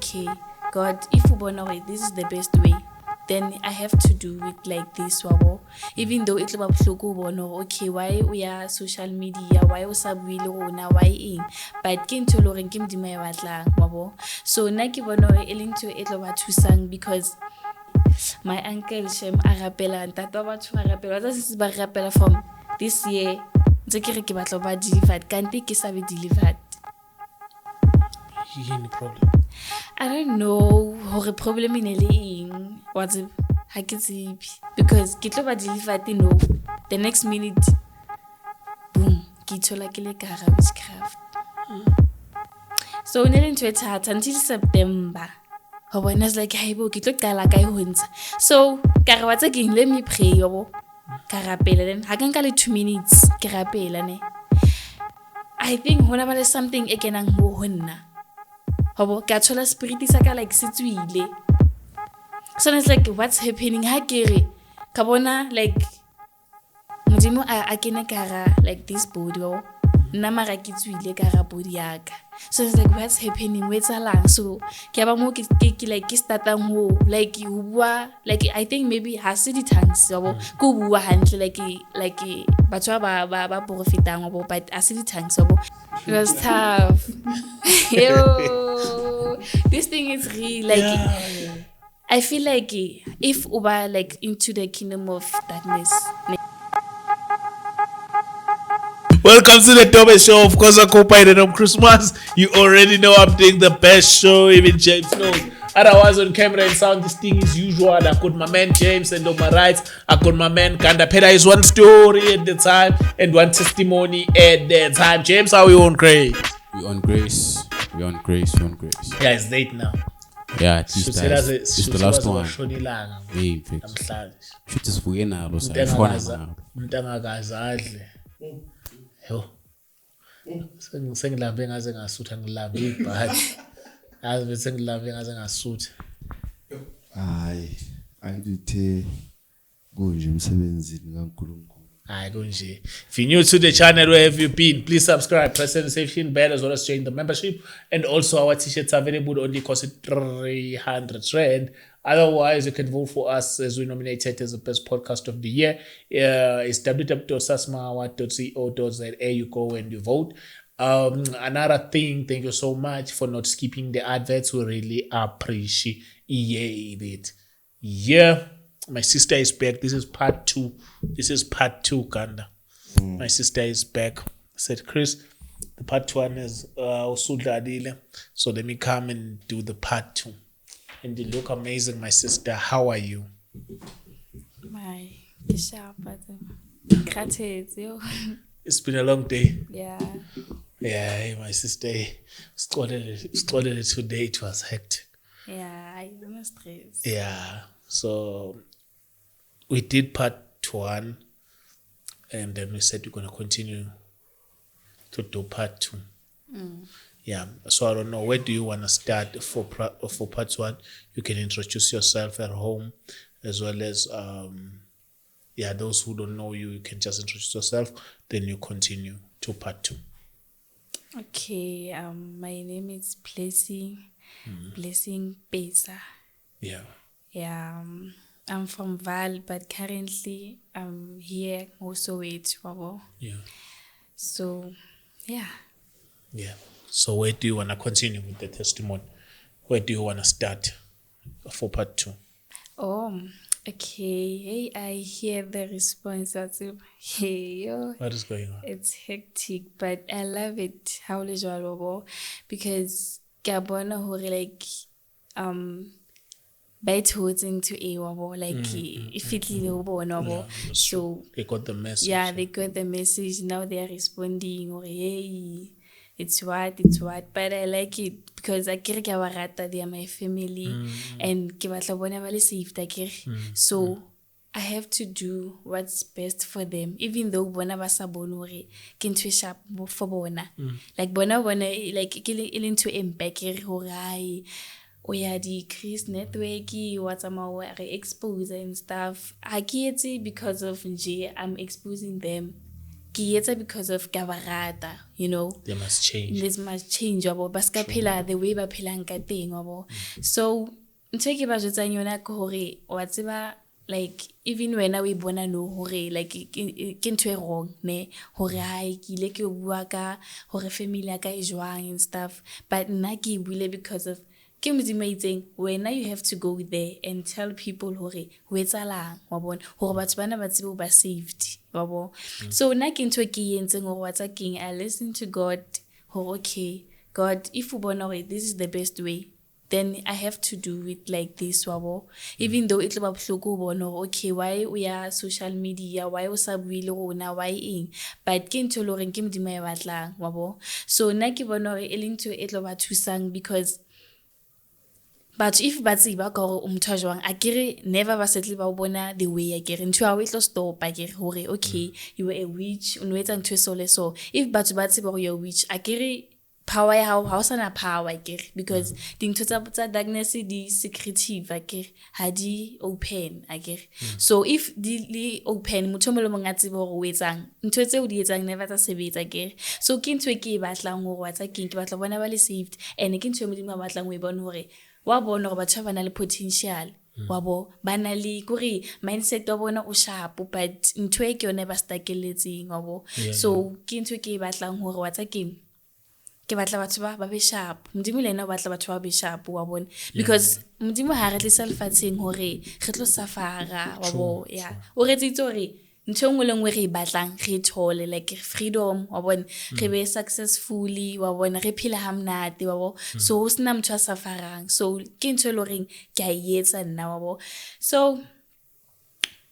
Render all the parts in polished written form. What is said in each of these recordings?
okay, God, if you wanna way, this is the best way, then I have to do it like this, wabo. Even though it okay, why we are social media, why we subwile rona, why in, but ke ntho lo reng ke modimo ya batlang, wabo. So nna ke bona hore e leng ntho e tlo ba thusang because my uncle Shem a rapela ntate wa batho ba rapela wa tsitsi ba rapela from this year ntse ke re ke batla ba delivered kanti ke sa be delivered. Any problem? I don't know hore problem ine le eng wa tseba ha ke tsebe because ke tlo ba delivered no the next minute boom ke thola ke le ka hara witchcraft. So ne le ntho e thata until September. When I was like, hey, bo, ke tlo qala kae ho ntsha. So, ka re wa tse keng, let me pray, yobo. Ka rapela, then ha ka nka le 2 minutes, ke rapela, ne. I think hona ba le something e kenang mo ho nna. Hobo, ka thola spirit sa ka like se tswile. So, it's like, what's happening? Ha ke re, ka bona, like, modimo a kene ka hara, like, this body, yobo. Nna mara ke tswile ka hara body ya ka. So it's like, what's happening? What's along? So like startang ho like like I think maybe has the tongues so go bua hantle like batho ba profitang but as the tongues so it was tough. Yo, this thing is real like I feel like if uba like into the kingdom of darkness. Welcome to the Thomas Show. Of course, I co-pilot on Christmas. You already know I'm doing the best show. Even James knows. Otherwise, on camera and sound, this thing is usual. I got my man James, and on my right, I got my man Kanda. Peda is one story at the time and one testimony at the time. James, how are you on grace? We on grace. We on grace. We on grace. Yeah, it's late now. Yeah, it's the last one. Hey, fix. Shoot is for now. Yo, sengilambe ngaze ngasutha ngilambe ibhathi yazi bese ngilambe ngaze ngasutha hayi angithe kunje emsebenzini kaNkulunkulu hayi kunje. If you're new to the channel, where have you been? Please subscribe, press the notification bell as well as join the membership, and also our t-shirts are available only cost 300 rand. Otherwise, you can vote for us as we nominated as the best podcast of the year. It's www.sasmawa.co.za. You go and you vote. Another thing, thank you so much for not skipping the adverts. We really appreciate it. Yeah, my sister is back. This is part 2. Kanda. My sister is back. I said, Chris, the part 1 is Usudadile. So let me come and do the part 2. And you look amazing, my sister. How are you? My sharp, but It's been a long day. Yeah. Yeah, my sister. Started today. It was hectic. Yeah, I was stressed. Yeah. So we did part 1, and then we said we're gonna continue to do part 2. Yeah, so I don't know, where do you want to start for part 1? You can introduce yourself at home, as well as those who don't know you, you can just introduce yourself, then you continue to part 2. Okay, my name is Blessing Pesa. Yeah. Yeah, I'm from Val, but currently I'm here also with Wabo. Yeah. So, yeah. Yeah. So where do you want to continue with the testimony? Where do you want to start for part 2? Oh, okay. Hey, I hear the response. Hey, yo. What is going on? It's hectic, but I love it. How is your because Gabona who like bite into a wabo like if it so they got the message. Yeah, they got the message. Now they are responding or hey. It's what, but I like it because I care about they are my family and safe. So I have to do what's best for them, even though bona ba sa bone hore ke ntwe sharp for bona. Like bona like ke into impact hore ai o ya di Chris network what's re expose and stuff. I get it because of nje I'm exposing them. ke etsa because of ka ba rata, you know. They must change. This must change wabo ba ska phela the way ba phelang ka teng wabo. So ntho e ke ba jwetsang yona ke hore wa tseba like even when we bona no hore like ke ntho e wrong ne hore hai ke ile ke bua ka hore family ya ka e jwang and stuff, but nna ke buile because of ke modimo itseng wena you have to go there and tell people hore ho etsalang wa bona hore batho bana ba tsebe ba saved wa bo. So nna ke ntho ke yentseng hore wa tsa king I listen to God hore okay God if o bona hore this is the best way then I have to do it like this wabo. Even though it loba bohloko bona okay why we are social media, why o sa bue le rona, why eng, but ke ntho le reng ke modimo ya batlang wabo. So nna ke bona hore e leng ntho e tlo ba thusang because but if ba tseba ka hore o motho a jwang akere never ba settle ba o bona the way akere ntho ya o e tlo stop akere hore okay you were a witch o no etsa ntho so le so. If batho ba tseba hore you are a witch akere power ya hao ha o sana power akere because dintho tsa darkness di secretive akere ha di open akere. So if di open motho mo le mong a tsebe hore o etsang ntho tse o di etsang never tsa sebetsa akere. So ke ntho e ke batlang hore wa tsa ke batla bona ba le saved and ke ntho e modimo a batlang o e bona hore wa bona hore batho ba na le potential wa bo ba na le kore mindset wa bona o sharp but ntho e ke yone ba stakelletseng wa bo. So ke ntho ke batlang hore wa tsa ke batla batho ba be sharp modimo le ena o batla batho ba be sharp wa bona because modimo ha re tlisa lefatsheng hore re tlo safara wa bo o re tsitse hore ntho engwe le ngwe re batlang re thole like freedom wa bona re be successfully wa bona re phela ha mnate wa bo. So o sena motho a safarang so ke ntho e le reng ke a etsa nna wa bo. So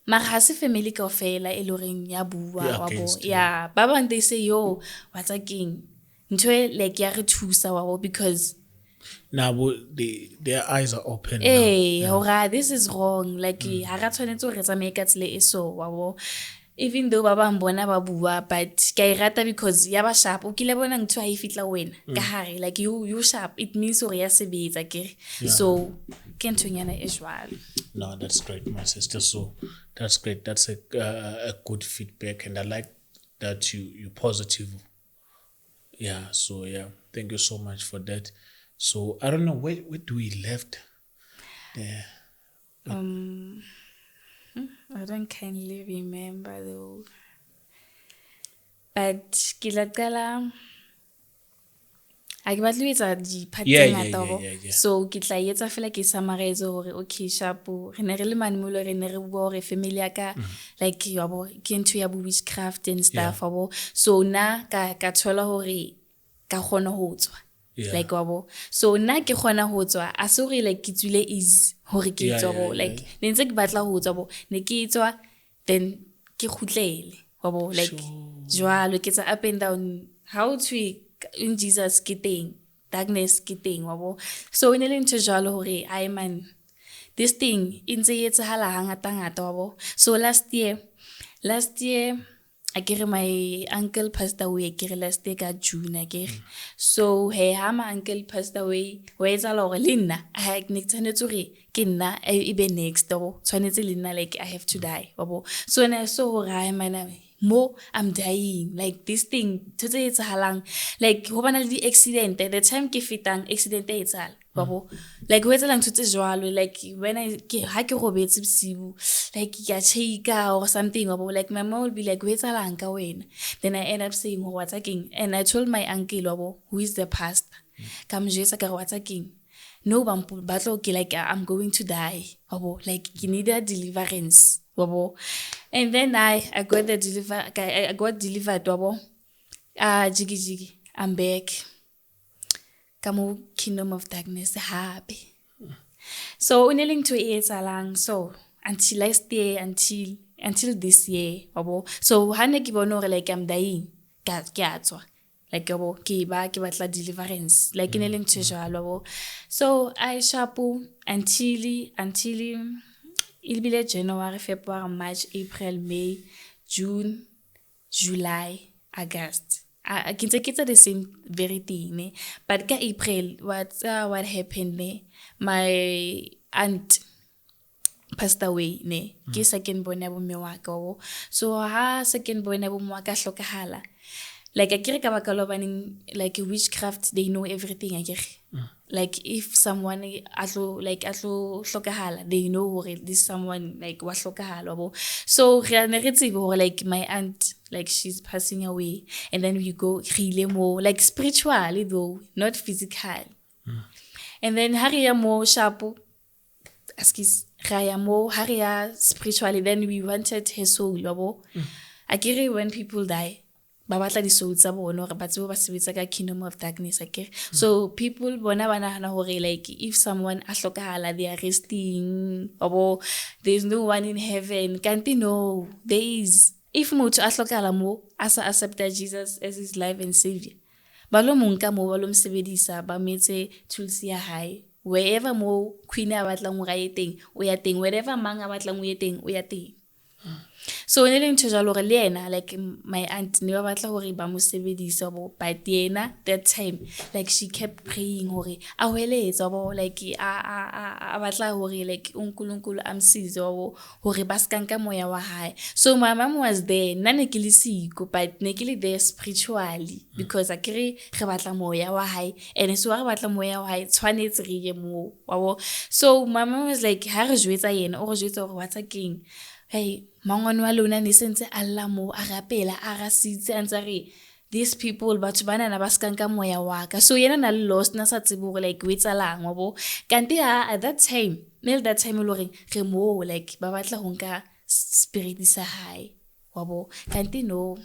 mara ha se family kaofela e le reng ya bua wa bo ba bang they say yo what's king ntho like ya re thusa wa bo because now their eyes are open now. This is wrong like ha ra tshwanetse re tsamaye ka tsela e so wa bo. Even though ba bang bona ba bua but ke I rata because ya ba sharp o kile bona ntho ha e fitla wena ka hare like you sharp it means hore ya sebetsa ke so ke ntho nyana e jwalo. No, that's great my sister, so that's great, that's a good feedback and I like that you positive. So thank you so much for that. So I don't know where do we left there. I don't kindly remember though, but ke la qala a ke batla etsa di part tse ngata so ke tla etsa fela ke summarize hore okay sharp re ne re le mane mo le re ne re bua hore family ya ka like yabo ke ntho ya witchcraft and stuff wabo. So na ka thola hore ka khona ho tswa like wabo. So na ke khona ho tswa a so re like ke tswile is hore ke tswa bo like ne ntse ke batla ho tswa bo ne ke tswa then ke khutlele wabo like jwalo ke tsa up and down how to in Jesus ke teng darkness ke teng wabo. So ine le ntho jwalo hore I man this thing in tse etsahala hangata ngata wabo. So last year akere my uncle passed away akere last year ka June akere. So ha my uncle passed away wa etsala hore le nna I tshwanetse hore ke nna e be next wabo tshwanetse le nna like I have to die wabo. So na so hore I man more I'm dying like this thing tse etsahalang like ho bana le di accident the time ke fitang accident e etsala babo like ho etsala ntho tse jwalo like when ha ke robetse bosibu like ya cheika or something babo like my mom will be like ho etsalang ka wena then I end up saying what's king and I told my uncle babo who is the pastor kam jesa ka what's king no batlo ke like I'm going to die babo like you need a deliverance wabo. And then I got I got delivered wabo. Jiggy I'm back kamo kingdom of darkness happy. So unelling to etsalang so until last year until this year wabo. So hane ke bona like I'm dying ka tswa like wabo ke batla deliverance like unelling to jalo wabo. So I shapu until it'll be like January, February, March, April, May, June, July, August. I can take it the same very thing, but ka April, what happened? My aunt passed away ne ke second born ya bomme wa ka wa bo. So ha second born ya bomme wa ka hlokahala, like akere ka baka lo baneng like witchcraft, they know everything akere. Like if someone atlo hlokahala, they know hore this someone like wa hlokahala wa bo. So re ne re tsebe hore like my aunt, like she's passing away, and then we go re more like spiritually though, not physical. And then Haria mo shapo, askis Raya mo Haria spiritually, then we wanted her soul, wabo. Akere when people die, babatla di soul tsa bona hore batho ba sebetsa ka kingdom of darkness akere. So people bona hana hore like if someone a hlokahala, they are resting, wabo, there's no one in heaven. Kanti no, there is. If motho a hlokahala mo asa accepta Jesus as his life and savior, balo monka mo balo msebedisa ba metse tools ya hae, wherever mo queen a batlang ho ya teng o ya teng, wherever mang a batlang ho ya teng o ya teng. So ne leng tsholo re le ena, like my aunt ne ba batla hore ba mo sebedisa bo, but yena that time like she kept praying hore a hweletsa bo, like a batla hore like uNkulunkulu amsize bo hore ba skanka moya wa hae. So my mom was there, nna ne ke le siko, but ne ke le there spiritually because akere re batla moya wa hae, and so re batla moya wa hae tshwanetse re ye mo wa bo. So my mom was like ha re jwetsa yena o re jwetsa hore what's king, hey mangwane wa lona ne sentse alla mo a rapela a rasitse antsare these people batho bana na ba skanka moya wa ka. So yena na lost na sa tsebo like wetsalang wa bo. Kanti at that time lo re mo like ba batla ho nka spirit sa hae wa bo. Kanti no,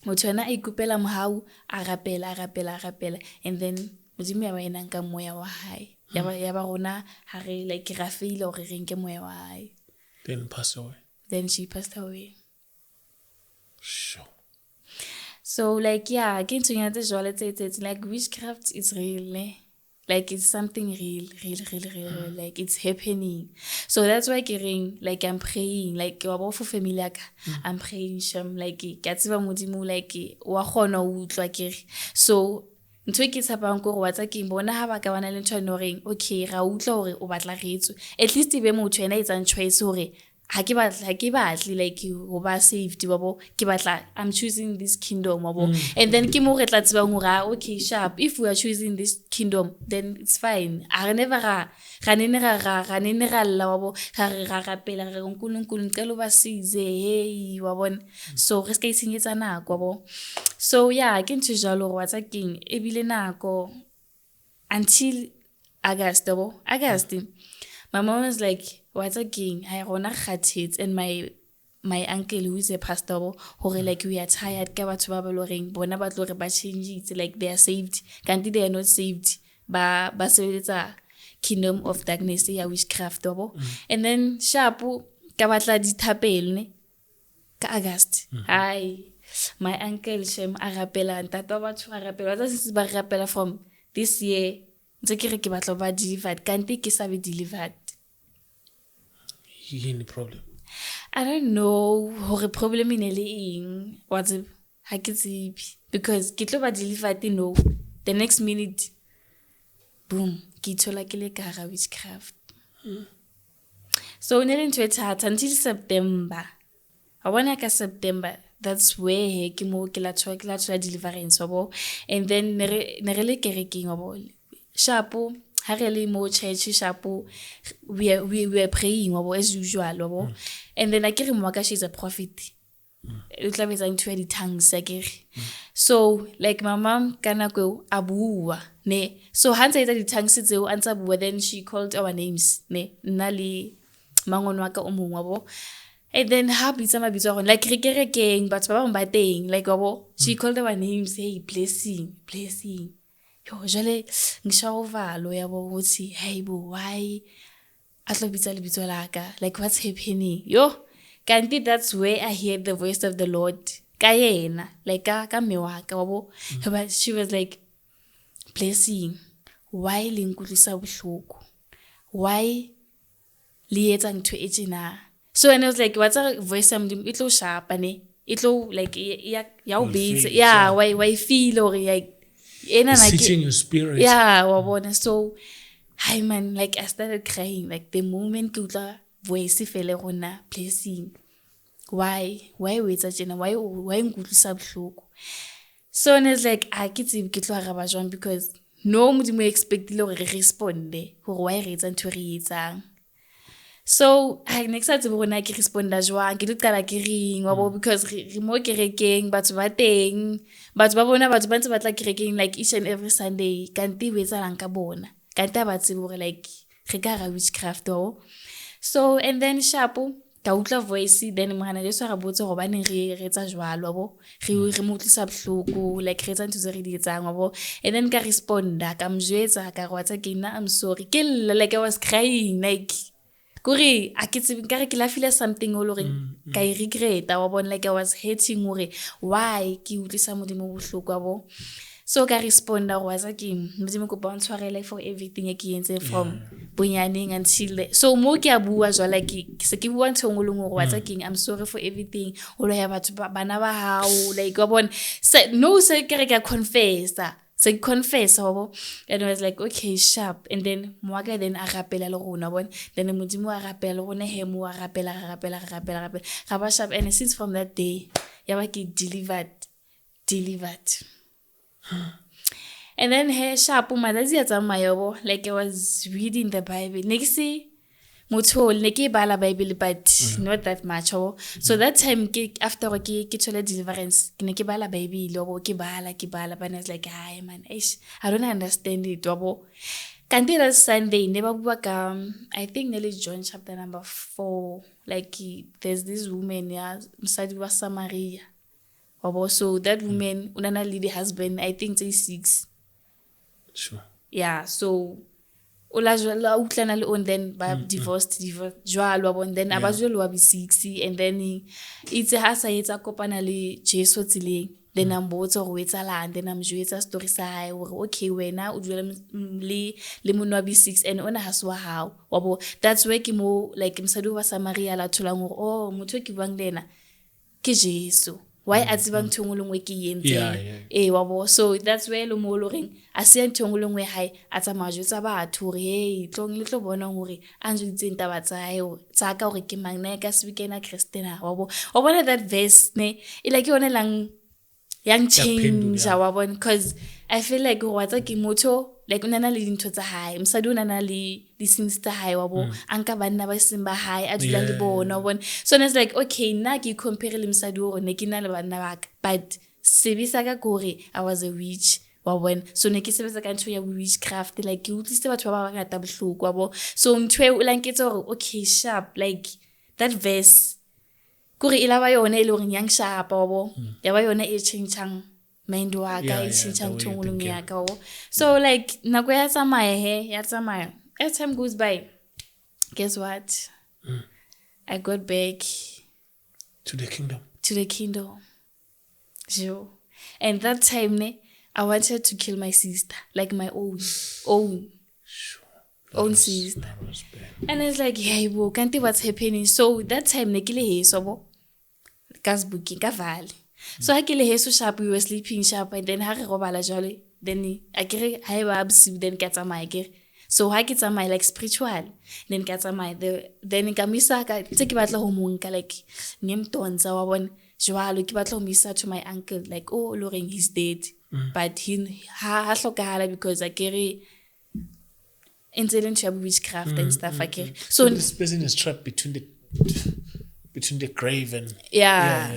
motho ena a ikopela mohau a rapela, and then modimo ya ba ena nka moya wa hae ya ba rona ha re like ra feila hore re nke moya wa hae. Then passed away. Then she passed away. Sure. So like yeah, again to it's like witchcraft is real, eh? Like it's something real, like it's happening. So that's why like I'm praying, like wabo for family I'm praying sham like katsiba modimo like wa khona utlwa kere. So ntwe ke tsapang go watsa ke bona ha ba ka bana le ntho no reng okay ra utlwa hore o batla re etso, at least be motho ena etsang choice hore ha ke batla like ho ba saved babo, ke batla I'm choosing this kingdom babo. And then ke mo re tla tsebang hore okay sharp, if we are choosing this kingdom then it's fine. Are never ra nene ra lla babo, ra rapela re uNkulunkulu ntelo ba size hey wa bona. So re ska itsenyetsa nako babo. So yeah, ke ntse jalo go watsa king e bile nako until August babo. August my mom was like watsa king ha rona khathetse, and my uncle who is a pastor hore like we are tired ka batho ba lo reng bona ba tlo re ba change it, like they are saved kanti they are not saved, ba sebetsa kingdom of darkness ya witchcraft babo. And then sharpo ka batla dithapelo ne ka August hi my uncle shem a rapela ntata batho a rapela tsa ba rapela from this year ntse ke re ke batla ba delivered kanti ke sa be delivered. Any problem? I don't know hore problem ine le eng what's ha ke tsebe, because ke tlo ba delivered no the next minute boom ke thola ke le ka ga witchcraft. So nele ntwe thata until September. I wanna ka September, that's where ke mo ke la thola deliverance wabo. And then ne re le kerekeng wabo sharpo ha re le mo church sharpo we were praying wabo as usual wabo. And then akere mo ka she's a prophet, o tla betsa into the tongues akere. So like my mom kana go abua ne, so ha ntse di tongues tseo antsa bua, then she called our names ne nna le mangono wa ka o mongwe wabo. And then ha bitsa mabitso go like re kerekeng batho ba bang ba teng like wabo, she called our names, hey blessing yo jale ngishaovalo yabo uthi hey bo why atlo bitsa le bitso la ka, like what's happening yo. Kanti that's where I heard the voice of the Lord ka yena like ka me wa ka wabo. But she was like blessing why le nkutlisa bohloko, why le etsa ntho e tsena. So and I was like what's a voice something it lo sharp ne it lo like ya o bitsa yeah why feel or like it's in your spirit. Yeah, wabona. So hi man, like I started crying like the moment kutla voice fele rona blessing why o etsa tjena why nkutlwisa bohloko so and it's like a ke tsebe ke tlo araba jwang because no modimo expectile hore re responde hore why re etsa ntho re etsang so next time rona ke responda jwang ke qala ke reng wa bo because re mo kerekeng batho ba teng batho ba bona batho ba ntse ba tla kerekeng like each and every Sunday kanti o etsalang ka bona kanti ba tsebe hore like re ka ra witchcraft so and then shapo ka utla voice then mohana Jesu ra botse go bane re etsa jwalo bo re motlisa bohloko like re etsa ntse re di etsang bo and then ka responda ka mjwetsa ka rwatsa ke nna I'm sorry ke like I was crying like kuri a ke tsebe ka re ke la feel something o lore ka I regret wa bona like I was hating hore why ke utlisa modimo bohloko bo so ka responda go watsa ke modimo go ba ntshwarele for everything e ke entse from bonyaneng until so mo ke a bua jwala ke se ke bua ntho ngolo ngo go watsa ke I'm sorry for everything o lo ya batho bana ba hao like wa bona no se ke re ka confessa so confess and I was like okay sharp and then moaga then a rapela le rona bona then modimo a rapela le rona he mo a rapela ga ba sharp and since from that day ya ba ke delivered and then he sharp matsatsi a tsamaya like I was reading the Bible nexi motho ne ke bala Bible but not that much so that time after ke thola deliverance ke ne ke bala Bible ke bala but I was like hi man I don't understand it kanti that Sunday ne ba bua ka I think nearly John chapter number 4 like there's this woman msadi wa Samaria so that woman unana lead husband I think say 6 sure yeah so ola jwala utlana le on then ba divorced jwalo bon then abajwelo wa bi 6 and then itse ha sa etsa kopana le Jesu tsileng then ambotsa go etsalang then amjwetsa story sa hae hore okay wena o dula le mono wa bi 6 and ona haswa hao wabo that's where ke mo like msadi wa Samaria la tholang hore motho ke bang lena ke Jesu why a tsibang thongolongwe ke yentse wabo so that's where lo mo lo reng a se thongolongwe hae a tsa majwetsa batho re tlong le tlo bona hore a njwitse ntaba tsa ka hore ke magna ka sebikena Christina wabo o bona that verse ne like yone lang yang change wabo because I feel like go watsa ke motho like unana le dintho tsa hae msadi unana le di-sins tsa hae wabo anka banna ba simba hae a dula le bona wabona so it's like okay nna ke compare le msadi hore ne ke na le banna ba ka but sebisa ka gore I was a witch wabona so ne ke sebetsa ka ntho ya witchcraft like ke utlwisitse batho ba bangata bohloko wabo so ntwe o lanketse hore okay sharp like that verse gore ilaba yona ile hore yang sharp wabo ya ba yona e changchang mind wa ka e changchang thongolong ya ka so like nako ya tsamaya as time goes by guess what I got back to the kingdom sure and that time I wanted to kill my sister like my own sister and it's like hey bo can't what's happening so that time nekile heso kasbuki ka vale so ha ke le heso sharp we were sleeping sharp and then ha re robala jale then akere ha ba absi then ka tsamaya ke so ha ke tsamaya like spiritual then ka tsamaya then ka misa ka tse ke batla ho monka like nemtonza wa bona jwalo ke batla ho misa to my uncle like oh loring he's dead but he ha hlokala because akere intelligent witchcraft and stuff akere so this person is trapped between the grave and yeah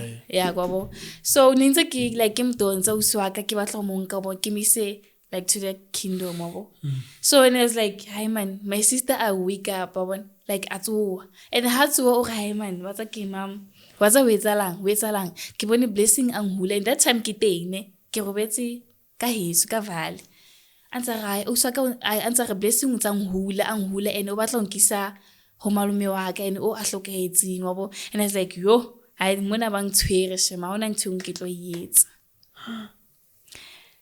kwabo so ninze ke like imdonza uswaka ke batla monka bo ke mise like to the kingdom wabo so and I was like hi man my sister I wake up like atso and hatso o hi man watsa ke mam watsa wetsalang ke bone blessing ang hula and that time ke tene ke robetse ka heso ka vale antsa ga o swaka antsa re blessing utsang hula ang hula and o batla nkisa ho malume wa ka and o a hlokahetseng wabo and I was like yo I mona bang tshwere shema ona ntshong ke tlo yetsa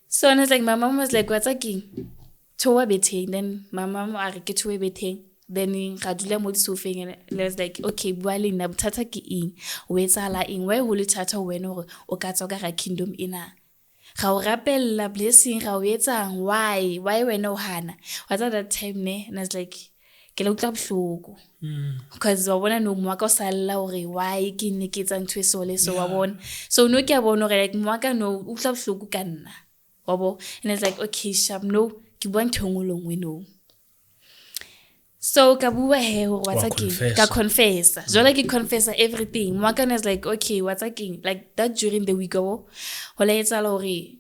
so and I was like my mom was like what's king thowa betheng then my mom a re ke thowe betheng then ga dula mo disofeng and I was like okay bua le nna bothata ke eng o etsala eng why ho le thata wena hore o ka tswa ka ga kingdom ina ga o rapella blessing ga o etsang why wena o hana what's at that time ne and I was like ke la utlwa bohloko because wa bona no moaka o salla hore why ke ne ke etsa ntho e so le so wa bona so no ke a bona hore like moaka no utlwa bohloko ka nna wa bo and it's like okay sharp no ke bua ntho engwe le engwe no so ka bua he hore what's again ka confessa jwale ke confessa everything moaka is like okay what's again like that during the week ho la etsa hore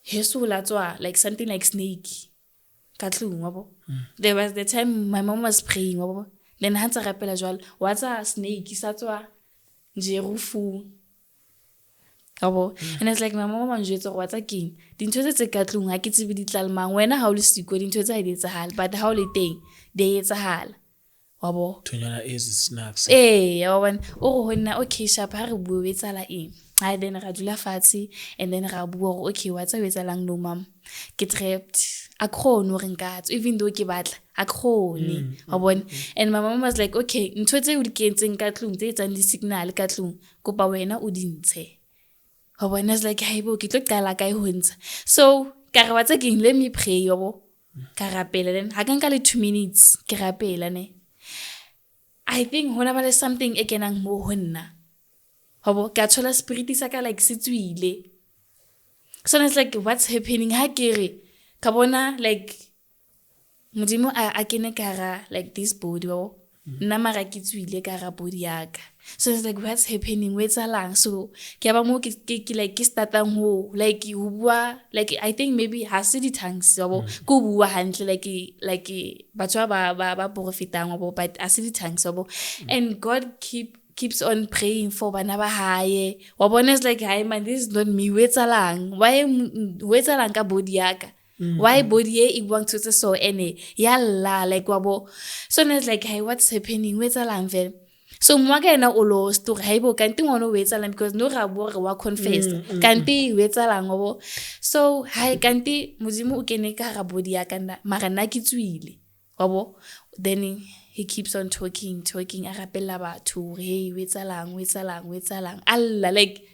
heso la tswa like something like snake ka tlung wa bo there was the time my mom was praying wa bo then ha ntse rapela jwale what's a snake sa tswa nje rufu abo and it's like my mom manjwetsa what's again dintho tse ka tlung ha ke tsebe di tlalmang wena ha o le siko dintho tse ha di etsahala but ha o le teng di etsahala wabo thonyana is snacks ya bona o go nna okay sharp ha re bua etsala eng ha then ra dula fatshe and then ra bua gore okay what's etsalang no mom ke trapped a khone re nkatso even though ke batla a khone wabona and my mom was like okay ntho tse o di kentseng ka tlung tse etsang di signal ka tlung kopa wena o di ntshe wabona is like haibo ke tlo qala kae ho ntsha so ka re watsa ke let me pray yobo ka rapela then ha ka nka le 2 minutes ke rapela ne I think hona ba le something e kenang mo ho nna hobo ka thola spirit sa ka like setswile so it's like what's happening ha ke re ka bona like modimo a kene ka ra like this body wa nna mara ke tswile ka ra body yaka so it's like what's happening with salang so ke ba mo ke like ke startang ho like ho bua like I think maybe ha se di tongues wa go bua hantle like batho ba profitang wa but a se di tongues wa and God keeps on praying for bana ba hae wa bona is like hi man this is not me wetsalang why wetsalang ka body yaka why body e buang tse so ene yalla like wabo so it's like hey what's happening wetsalang vele so mwaka ena o lost to haibo kanti ngwana o wetsalang because no ra bo re wa confess kanti wetsalang wabo so hi kanti modimo o kene ka ra body ya kana mara nna ke tswile wabo then he keeps on talking a rapella batho hey wetsalang alla like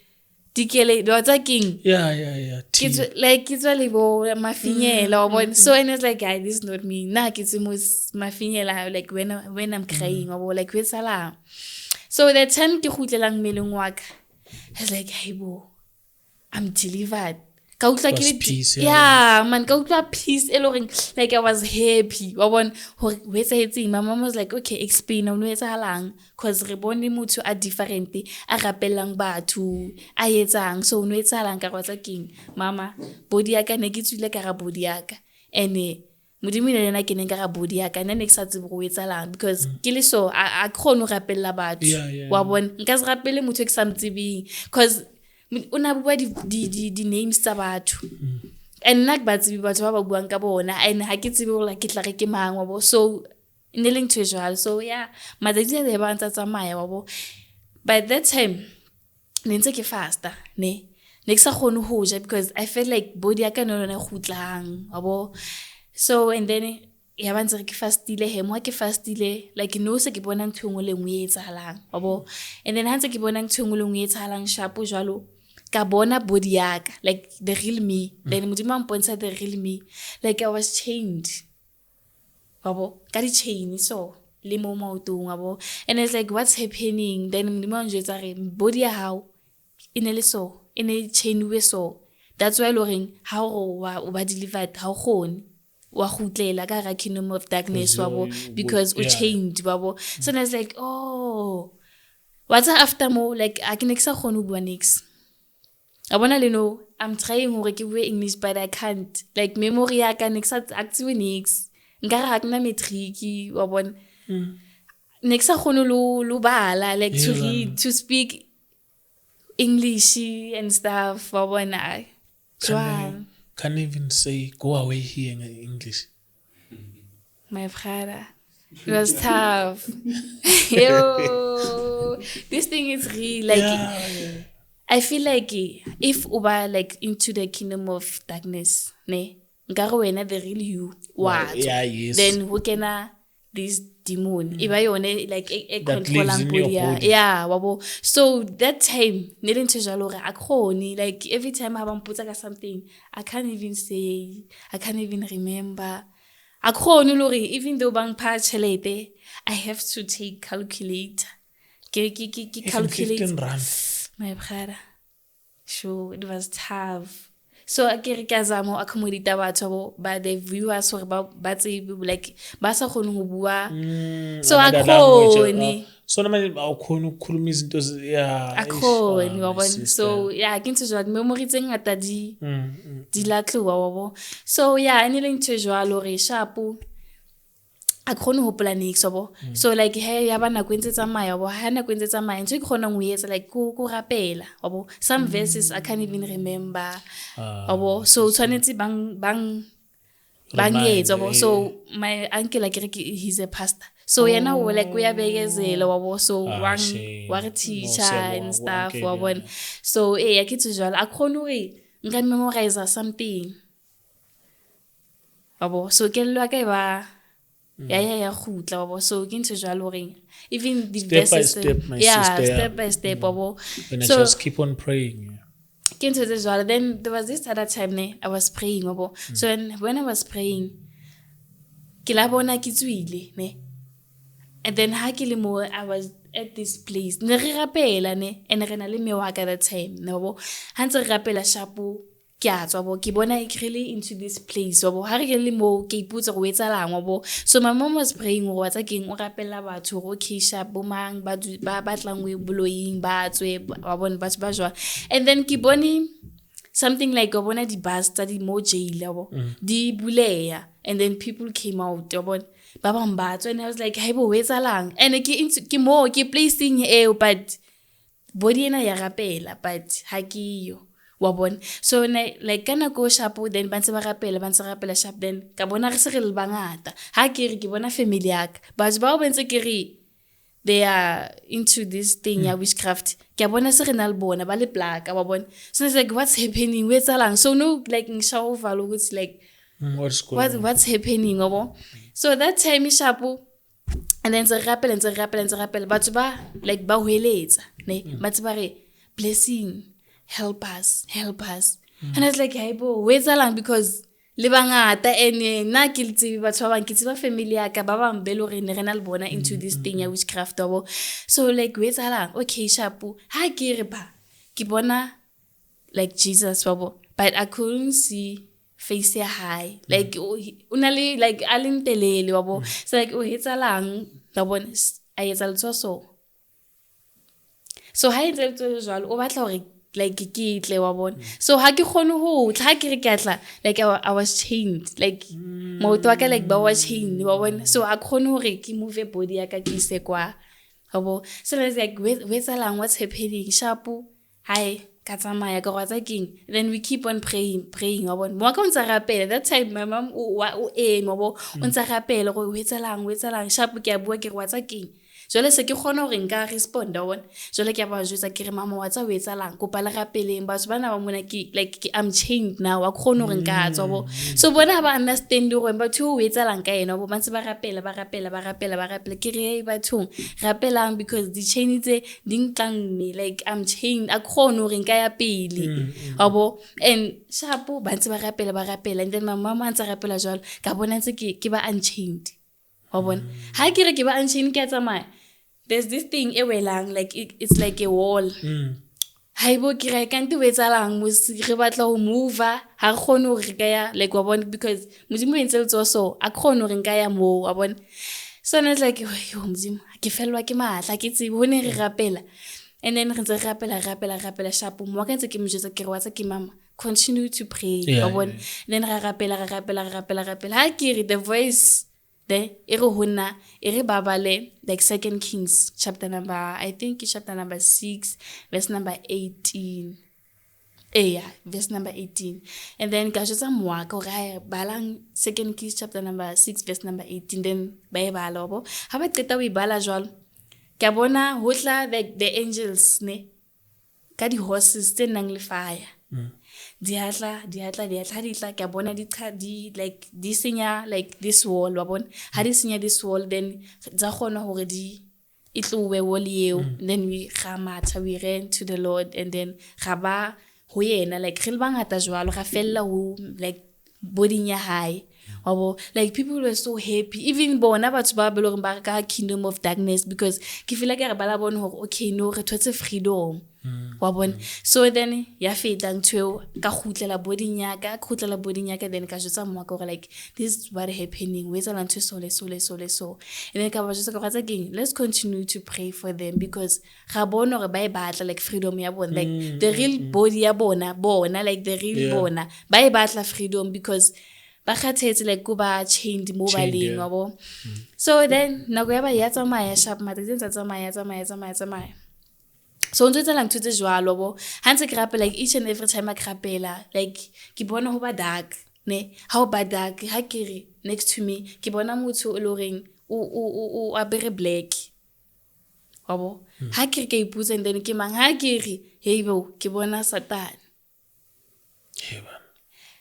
dikele dotsa king yeah it's really bo mafinyela wabo so and it's like guys this is not me na ke tsimo mafinyela like when I'm crying wabo like wetsalang so that time ke khutlelang meleng wa ka it's like hey bo I'm delivered ka utla ke yeah man ka utla peace eloring like I was happy wa bona hore wetsaetseng my mom was like okay explain no etsahalang cause re bone motho a different a rapellang batho a etsang so no etsahalang ka rwatsa king mama body ya ka ne ke tswile ka ra body ya ka ene modimo le nna ke ne ka ra body ya ka nne ke sa tsebe go etsahalang because ke le so a khone go rapella batho wa bona nka se rapele motho ke sa mtsebing cause una bua di names tsa batho and nak ba tsibi batho ba buang ka bona and ha ke tsibe hore ke tla re ke mang wa bo so neling treasure so yeah matsatsi a ba ntsa tsamaya wa bo by that time nentse ke faster ne ke sa khone ho ja because I felt like body ya ka no na khutlang wa bo so and then ya ba ntse ke fastile he mo ke fastile like no se ke bona ntho engwe le ngwe e tsahalang wa bo and then ha ntse ke bona ntho engwe le ngwe e tsahalang sharp jwalo ka bona body yaka like the real me then modimo mpontsha the real me like I was chained wabo ka di chain so le mo maotong wabo and it's like what's happening then modimo njwetsa re body ya hao inele so ine chain we so that's why loring how o ba delivered how khone wa khutlela ka ra kingdom of darkness wabo because o chained wabo so it's like oh what's after more like I can exa khone bua next abona le no I'm trying hore ke bue English but I can't like memory ya ka next active next nka ra kana matric wa bona next khone lo bala like to read to speak English and stuff wa bona can't even say go away here in English my brother it was tough yo this thing is real like I feel like if uba like into the kingdom of darkness ne ngaro wena the real you what yes. then who can this demon iba yone like e controlling body yeah wabo so that time nele ntse jalo re akhoni like every time ha ba mpotsa ka something I can't even say I can't even remember a khone le hore even though bang pha tjhelete I have to take calculator ke calculate 15 rand. my brother. Sure, it was tough. So I ke zama accommodate batho ba the viewers hore ba tsebe like ba sa khone go bua. So a khone so normally awukhona ukukhuluma izinto akhone wabona. So yeah ke ntse jwa memory tse ngata di latluwa wabo. So yeah ene le ntse jwa lo re sharp a khone ho planning so like he ya bana kwentse tsamaya bo ha na kwentse tsamaya ntse ke khona go etsa like go rapela wabo some verses I can't even remember wabo so tshwanetse bang etsa wabo so my uncle like he's a pastor so yena o like o ya bekezela wabo so wa re teacher and stuff wabo so ya ke tsjwala a khone hore nka memorize something wabo so ke lwa ka ba ya khutla wabo so ke ntse jalo reng even the verses step by step wabo when I so just keep on praying ke ntse jalo then there was this other time I was praying wabo so when I was praying ke la bona ke tswile and then ha ke le mo I was at this place ne re rapela and re na le mewa ka that time wabo ha ntse re rapela shapo ke a tswa bo ke bona really into this place wabo ha re ke le mo ke iputsa go etsa lang wabo so my mom was praying go watsa keng o rapela batho go kisha bo mang ba tlang we blowing ba tswe wa bona batho ba jwa and then ke bone something like go bona di bus tsa di mo jail wabo di buleya and then people came out wabo ba bang ba tswe and I was like ha bo etsa lang and ke mo ke placing but body ena ya rapela but ha ke yo wabon so like kana go sharp then ba ntse ba rapela sharp then ka bona re se re le bangata ha ke re ke bona family yak ba ba bentse ke re they are into this thing ya witchcraft ke bona se re na le bona ba le black ba bona so it's like what's happening what's along so no like ngisho overlo it's like what's happening wabo so that time sharp and then ze rapela batho ba like ba hweletsa ba tse ba re blessing help us and I was like hey bo where's along because le bangata ene na ke ntse batho ba bang ke tse ba family ya ka ba bang belo re ne re na le bona into this thing ya witchcraft wabo so like where's along okay sharp ha ke re ba ke bona like Jesus wabo but I couldn't see face ya high like unali like alintelele wabo so like o hetsa lang wabo a etsa le so ha etsa le jwalo o batla hore like ke tle wa bona so ha ke khone ho tla ke re ke atla like I was chained like moto wa ka like ba was chained wa bona so a khone hore ke move body ya ka ke se kwa habo so like where's along what's happening sharp hi ka tsamaya ka rwatsa king then we keep on praying wa bona mo ka ntsa rapela that time my mom o mo ntsa rapela go where's along sharp ke a bua ke rwatsa king jole se ke khona hore nka responda wona jole ke ba jwetsa ke re mama wa tsa o etsa lang kopa le rapeleng batho bana ba mona ke like I'm chained now wa khona hore nka tswa bo so bona ba understand hore batho o etsa lang ka ena bo ba ntse ba rapela ke re batho rapelang because the chain tse ding tlang me like I'm chained a khona hore nka ya pele abo and sharp ba ntse ba rapela and then my mama ntse rapela jalo ka bona ntse ke ba unchained wa bona ha ke re ke ba unchained ke tsamaya there's this thing ewelang like it's like a wall haibo ke re kanti wetsalang mo re batla ho move ha re khone hore ka ya like wa bona because modimo entse le so a khone hore nka ya mo wa bona so it's like yo modimo ke felwa ke matla ke tsebe hone re rapela and then re ntse rapela sharp mo ka ntse ke mjetsa ke re wa tsa ke mama continue to pray wa bona then ra rapela ha ke re the voice the ere babale like 2 Kings chapter number I think chapter number 6 verse number 18 verse number 18 and then ka jotsa moaka gore balang 2 Kings chapter number 6 verse number 18 then ba e bala bo ha ba qeta o ibala jwalo ka bona hotla like the angels ka di horses tse nang le fire diatla ka bona di like di senya like this wall wa bona ha di senya this wall then za khona hore di itlowe wall yeo then we ran to the Lord and then ga ba ho yena like re le bangata jwalo ga fella ho like body nya hae like people were so happy even bona batho ba be leng ba ka Kingdom of Darkness because ke feel like re bala bona hore okay no re thotse freedom wa bona so then ya feta ntho ka khutlela body nyaka then ka jotsa mma ka gore like this is what happening we tsala ntho so and then ka ba jotsa ka gatsa again let's continue to pray for them because ga bona gore ba e batla like freedom ya bona like the real body ya bona like the real bona ba e batla freedom because ba khathetse like go ba chained mo baleng wabo so then nako ya ba ya tsamaya sharp matsatsi tsa tsamaya so ntse tsela ntse jwalo bo hantse ke rapela like each and every time I rapela like ke bona ho ba dark ne how ba dark ha ke re next to me ke bona motho o loreng o abere black wabo ha ke re ke iputsa and then ke mang ha ke re hey bo ke bona Satan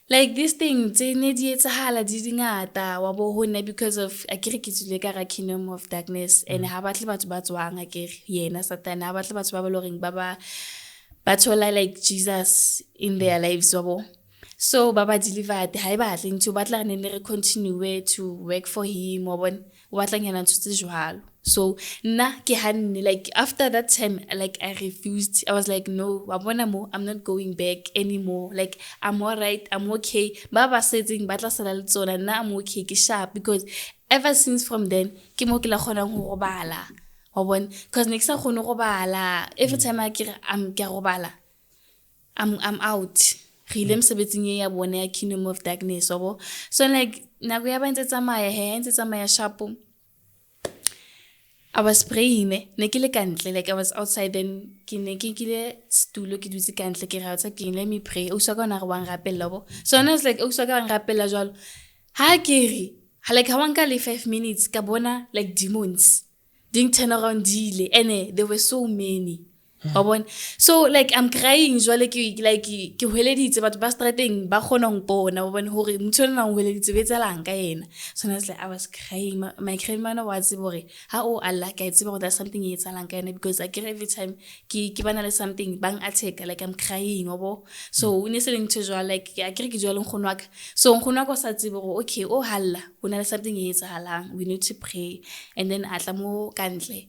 like this thing tse ne di etsahala di dingata wa bo hona because of akere ke tsile ka ra Kingdom of Darkness and ha batle batho ba tswang akere yena Satan ha batle batho ba ba loreng ba thola like Jesus in their lives wa bo so baba delivered ha e batle ntse ba tla ne re continue to work for him wa bona o batla nyana ntse jwalo so na ke hanne like after that time like I refused I was like no wa bona mo I'm not going back anymore like I'm all right I'm okay baba setting batla sala le tsona na I'm okay ke sharp because ever since from then ke mo ke la khona go robala wa bona because next sa khona go robala every time I ke robala I'm out re ile msebetsing ya bona ya Kingdom of Darkness so like nako ya ba ntse tsamaya sharp I was praying ne ke le kantle like I was outside then ke kile stulo ke dutse kantle ke ra tsa ke let me pray o sa gona re wang rapella bo so I was like o sa ga rapella jwalo ha ke re like ha wanka le 5 minutes ka bona like demons ding turn around dile and there were so many so like I'm crying jwale ke hweleditse batho ba straighteng ba khona go bona bona hore motho nna go hweleditse be tsalang ka yena so I was crying my crying man was bore ha o Allah ka itse bore there's something e tsalang ka yena because I get every time ke bana le something bang attack like I'm crying so ne se leng tjwa like I ke jwale ngkhonwa ka so ngkhonwa ka sa tsebe bore okay o halla hona le something e tsalang we need to pray and then atla mo kantle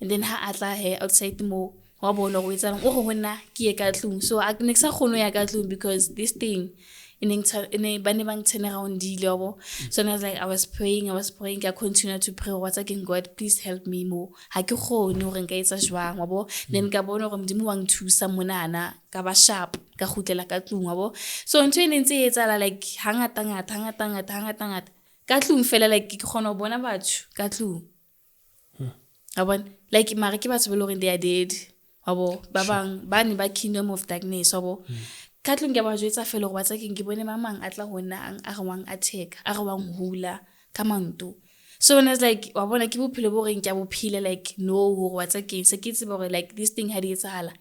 and then ha atla outside mo wa bona go etsa o go hona ke ye ka tlung so a ne sa khono ya ka tlung because this thing in bane bang turn around dilo so I was praying I continue to pray what's again God please help me more ha ke khone hore nka etsa jwang then ka bona gore modimo wa nthusa monana ka ba sharp ka khutlela ka tlung so ntwe ne ntse etsa like hangata ka tlung fela like ke khona bona batho ka tlung like mara ke batho be loreng they are dead ba bang ba ni ba Kingdom of Darkness ka tlung ke ba jwetsa fela go batsa ke bone mamang atla hona a re wang attack a re wang hula ka manto so when I was like wa bona ke bophelo bo reng ke bophile like no go watsa ke se ke tseba gore like this thing ha di etsahala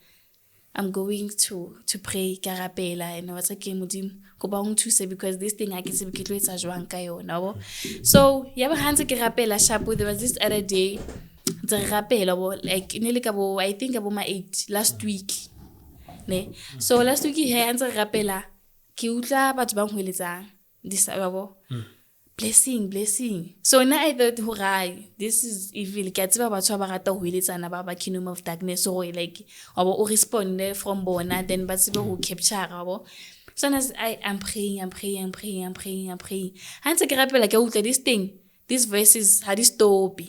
I'm going to pray ka rapela and watsa ke modimo go ba ngthuse because this thing ha ke se ke tlo etsa jwang ka yona so ya ba hantse ke rapela sharp there was this other day the rapela like nele ka bo I think about my 8 last week ne so last week he antse rapela ke utla batho ba ngweletsang this blessing so na I thought horai this is evil ke tseba batho ba rata ho hweletsana ba Kingdom of Darkness so like o respond from bona then ba tsebe ho capture so I am praying hantse ke rapela ke utla this thing these verses had stop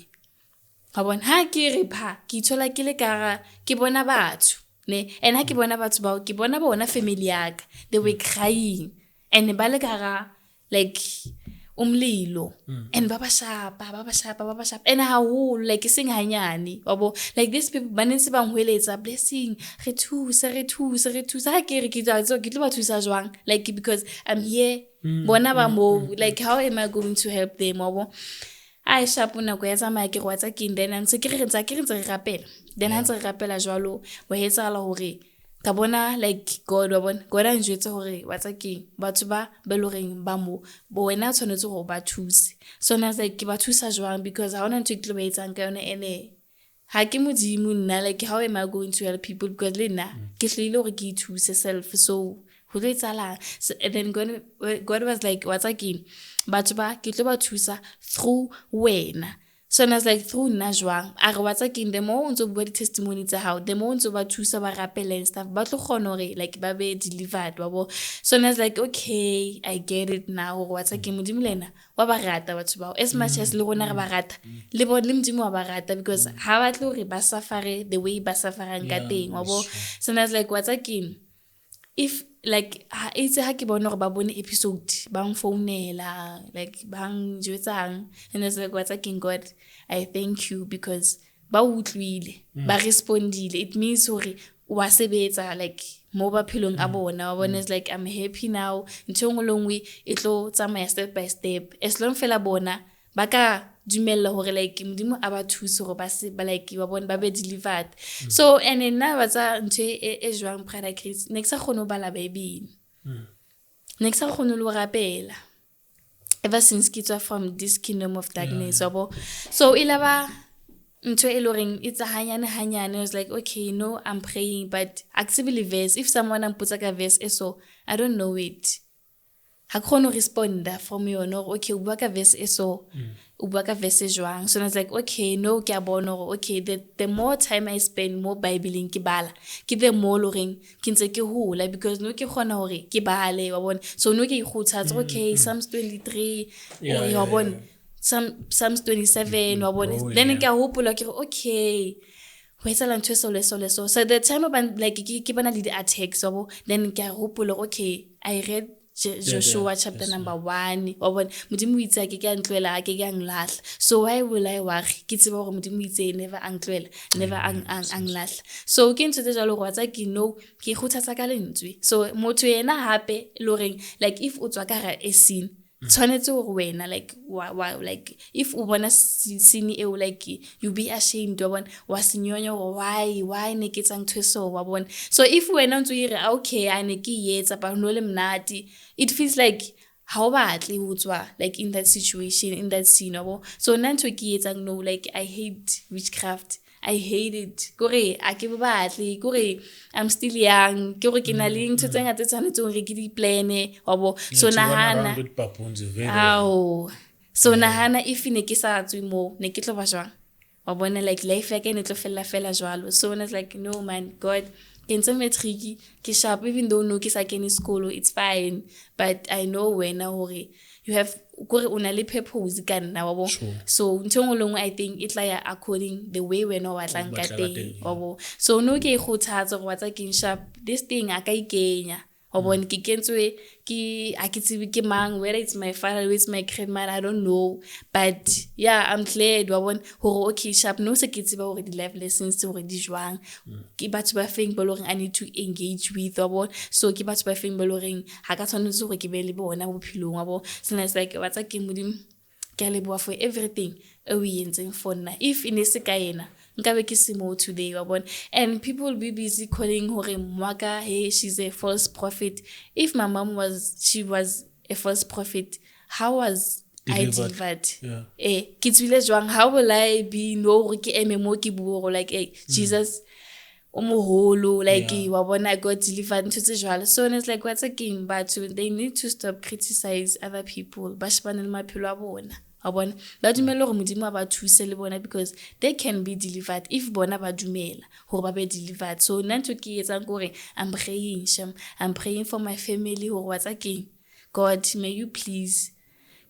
ha ke re ke ithola ke le kara ke bona batho ne and ha ke bona batho ba ke bona bona family yaka they were crying and ba le kara like umlilo and baba shapa and how like sing hanyani like these people banense ba ngweletsa blessing re thuse ha ke re ke tlo ba thusa jwang like because I'm here bona ba mo like how am I going to help them I shapuna go etsa ma ke go tsa ke then ntse ke re rapela then ha ntse re rapela jwalo wa hetsa hore ka bona like God wa bona God a njwetsa hore wa tsa ke batho ba beloreng ba mo bo wena tshwanetse go ba thuse so na like ke ba thusa jwang because ha ona ntwe ke tlo ba etsang ka yona ene ha ke modimo nna like how am I going to help people because le nna ke hlile hore ke thuse self so ho tlo etsahalang. So, and then God was like what's again batho ba ke tlo ba thusa through wena. So and I was like through nna jwang a re what's again the more o ntse o bua di-testimony tsa hao the more o ntse o ba thusa ba rapela and stuff ba tlo kgona hore like ba be delivered wa bo. So and I was like okay I get it now what's again modimo le ena wa ba rata batho bao as much as le rona re ba rata le bo le modimo wa ba rata because ha ba tlo hore ba suffer the way ba sufferang ka teng wa bo. So and I was like what's again if like it's ha ke bona gore ba bone episode bang founela like bang jwetsang and it's like what's again God I thank you because ba utlwile ba respondile it means hore wa sebetsa like mo ba philong a bona wa bona is like I'm happy now ntho ngolongwe e tlo tsamaya step by step as long fela bona ba ka dumella hore like modimo a ba thusa hore ba se ba like wa bona ba be delivered. So and nna ba tsa ntho e jwang prada Chris next a khono bala baby next a khono lo rapela ever since ke tswa from this kingdom of darkness wabo. So ilaba ntho e loring it's a hanyane I was like okay no I'm praying but actively verse if someone amputsa ka verse eso I don't know it ha khono responda from you no okay o bua ka verse eso o bua ka verse jwang. So I was like okay no ke a bona okay the more time I spend more Bible ke bala ke the more loring ke ntse ke hola because no ke khona hore ke bale wa bona. So no ke ikguthatsa okay Psalms 23 wa bona Psalms 27 wa bona then ke a hopola ke okay ho etsahala ntho so the time about like ke bana le di-attacks wabo then ke a hopola okay I read Joshua chapter number 1 wa bona modimo itse ke ka ntloela ke ka nglahle so why will I worry ke tseba hore modimo itse never angtloela never anglahle. So ke ntse tsa jalo go tsa ke no ke khuthatsa ka lentswe so motho yena hape loreng like if o tswa ka ra e scene tshwanetse gore wena like like if o bona scene e o like you be ashamed wa bona wa senyonya gore why ne ke tsang thweso wa bona. So if wena ntse ire okay a ne ke yetsa ba no le mnati it feels like how badly ho tswa like in that situation in that scene wabo. So nanto ke yetsang no like I hate witchcraft I hate it gore a ke batle gore I'm still young gore ke na le ntse tsenga tse tsanetse gore ke di plan wabo. So nahana so nahana if ne ke sa tswe mo ne ke tlo ba jwang wa bona like life ya ke ne tlo fela jwalo. So when I was like no man God ke ntse matric ke sharp even though no ke sa kene school it's fine but I know when hore you have gore una le purpose ka nna wabo. So ntongolongwe I think it like according the way when o batlang ka teng wabo. So no ke khuthatsa go batsa ke sharp this thing a ka ikenya wabo ke kentswe ke a ke tsibi ke mang whether it's my father or it's my grandmother I don't know but yeah I'm glad wabo hore okay sharp no se ke tsiba hore di life lessons tse hore di jwang ke batho ba feng ba loreng I need to engage with wabo. So ke batho ba feng ba loreng ha ka tshwanetse hore ke be le bona bophelong wabo. So it's like what's ke modimo ke leboa for everything we entseng for nna if ine se ka yena nkabe ke simo today wabona. And people will be busy calling hore mwaka hey she's a false prophet. If my mom was a false prophet how was I delivered ke tswile jwang how will I be no hore ke eme mo ke bua like Jesus o moholo like wabona I got delivered into the jwalo. So it's like what's again but they need to stop criticize other people ba shebana le maphelo a bona wabona ba dumela gore modimo ba thuse le bona because they can be delivered if bona ba dumela gore ba be delivered. So nanto ke etsa gore I'm praying for my family hore what's again God may you please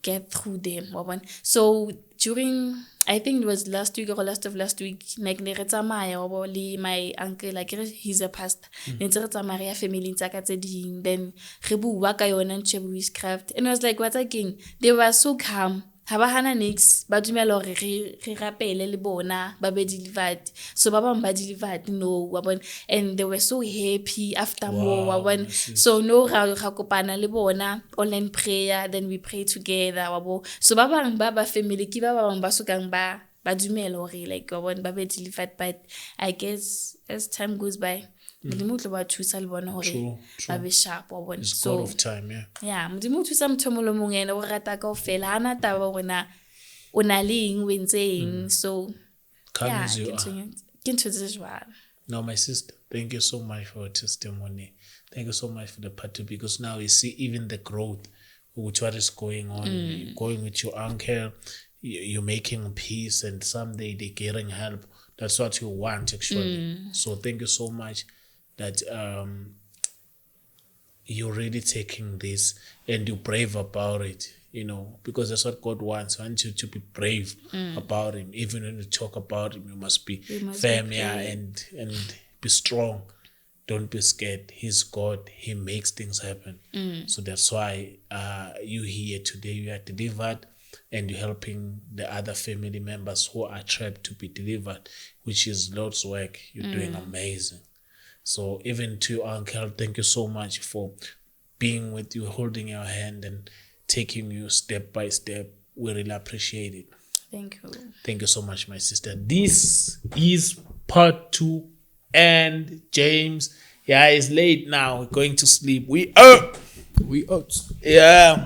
get through them wabona. So during I think it was last week or last like ne re tsamaya wabo le my uncle like he's a pastor ne re tsamaya family tsa ka tse ding then re bua ka yona ntse witchcraft and I was like what's again they were so calm ha ba hana nix ba dumela hore re rapele le bona ba be delivered. So ba bang ba delivered no wabona and they were so happy after more wabona. So no ra kopana le bona online prayer then we pray together wabo. So ba bang ba family ki ba bang ba sokang ba dumela hore like wabona ba be delivered but I guess as time goes by modimo tlo ba thusa le bona hore ba be sharp wa bona. So God of time modimo thusa mthomolo mongena o rata ka ofela hana taba bona o na leng wentseng so come as you are. ke ntse jwalo. Now my sister Thank you so much for your testimony. Thank you so much for the part two, because now you see even the growth, which what is going on. You're going with your uncle, you're making peace, and someday they're getting help. That's what you want, actually. So thank you so much that you're really taking this and you're brave about it, because that's what God wants. He wants you to be brave about Him. Even when you talk about Him, you must be firm, and be strong. Don't be scared. He's God. He makes things happen. So that's why you here today. You are delivered, and you're helping the other family members who are trapped to be delivered, which is Lord's work. You're doing amazing. So even to your uncle, thank you so much for being with you, holding your hand and taking you step by step. We really appreciate it. Thank you. Thank you so much, my sister. This is part 2, and James, it's late now. We're going to sleep. We out. We out. Yeah.